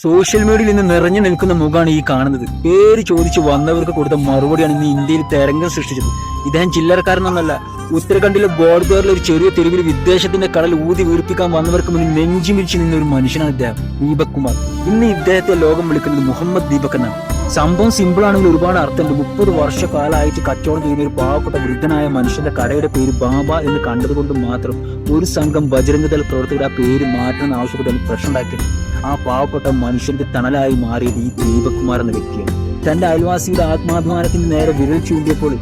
Social മീഡിയയിൽ ഇന്ന് നിറഞ്ഞു നിൽക്കുന്ന മുഖമാണ് ഈ കാണുന്നത്. പേര് ചോദിച്ച് വന്നവർക്ക് കൊടുത്ത മറുപടിയാണ് ഇന്ന് ഇന്ത്യയിൽ തരംഗം സൃഷ്ടിച്ചത്. ഇദ്ദേഹം ചില്ലറക്കാരനൊന്നല്ല. ഉത്തരാഖണ്ഡിലെ ബോർഡറിലെ ഒരു ചെറിയ തെരുവിൽ വിദ്വേഷത്തിന്റെ കടൽ ഊതി വീർപ്പിക്കാൻ വന്നവർക്ക് മുന്നിൽ നെഞ്ചുമിരിച്ച് നിന്ന ഒരു മനുഷ്യനാണ് ഇദ്ദേഹം, ദീപക് കുമാർ. ഇന്ന് ഇദ്ദേഹത്തെ ലോകം വിളിക്കുന്നത് മുഹമ്മദ് ദീപക് എന്നാണ്. സംഭവം സിമ്പിൾ ആണെങ്കിൽ ഒരുപാട് അർത്ഥമുണ്ട്. 30 വർഷക്കാലമായിട്ട് കച്ചവടം ചെയ്യുന്ന ഒരു പാവപ്പെട്ട വൃദ്ധനായ മനുഷ്യന്റെ കടയുടെ പേര് ബാബ എന്ന് കണ്ടതുകൊണ്ട് മാത്രം ഒരു സംഘം ബജരംഗദൾ പ്രവർത്തകർ ആ പേര് മാറ്റണമെന്ന് ആവശ്യപ്പെട്ടാണ് പ്രശ്നം ഉണ്ടാക്കിയത്. ആ പാവപ്പെട്ട മനുഷ്യന്റെ തണലായി മാറിയത് ഈ ദീപക് കുമാർ എന്ന വ്യക്തിയാണ്. തന്റെ അയൽവാസിയുടെ ആത്മാഭിമാനത്തിന് നേരെ വിരൽ ചൂണ്ടിയപ്പോൾ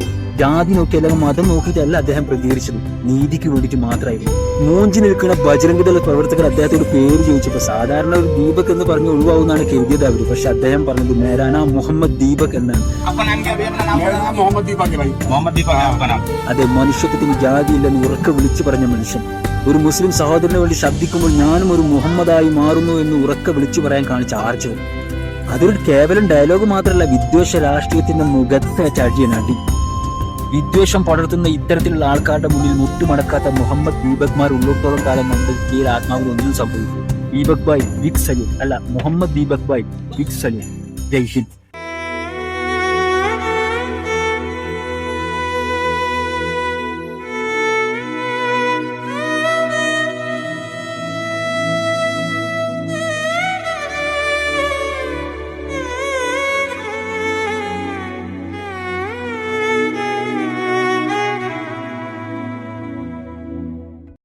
ജാതി നോക്കി അല്ലെങ്കിൽ മതം നോക്കിയിട്ടല്ല അദ്ദേഹം പ്രതികരിച്ചത്, നീതിക്ക് വേണ്ടിയിട്ട് മാത്രമായിരുന്നു. മൂഞ്ചി നിൽക്കുന്ന ബജരംഗദൾ പ്രവർത്തകർ അദ്ദേഹത്തോട് പേര് ചോദിച്ചപ്പോൾ സാധാരണ ഒരു ദീപക് എന്ന് പറഞ്ഞ് ഒഴിവാകുന്നതാണ് കരുതിയത് അവര്. പക്ഷെ അദ്ദേഹം പറഞ്ഞത് മേരാനാ മുഹമ്മദ് ദീപക് എന്നാണ്. അതെ, മനുഷ്യത്വത്തിന് ജാതിയില്ലെന്ന് ഉറക്കെ വിളിച്ചു പറഞ്ഞ മനുഷ്യൻ. ഒരു മുസ്ലിം സഹോദരന് വേണ്ടി ശബ്ദിക്കുമ്പോൾ ഞാനും ഒരു മുഹമ്മദായി മാറുന്നു എന്ന് ഉറക്കെ വിളിച്ചു പറയാൻ കാണിച്ച ആർജവം, അതൊരു കേവലം ഡയലോഗ് മാത്രമല്ല, വിദ്വേഷ രാഷ്ട്രീയത്തിന്റെ മുഖത്തെ ചാടിയനാട്ടി. വിദ്വേഷം പടർത്തുന്ന ഇത്തരത്തിലുള്ള ആൾക്കാരുടെ മുന്നിൽ മുട്ടുമടക്കാത്ത മുഹമ്മദ് ദീപക് കുമാർ ഉള്ളിടത്തോളം കാലം നമ്മുടെ ഇന്ത്യയിൽ ആത്മാവിൽ ഒന്നും സംഭവിക്കും. Deepak bhai big salute. അല്ല, മുഹമ്മദ് ദീപക് ഭായ് ബിഗ് സല്യൂട്ട്. ജയ് ഹിന്ദ്.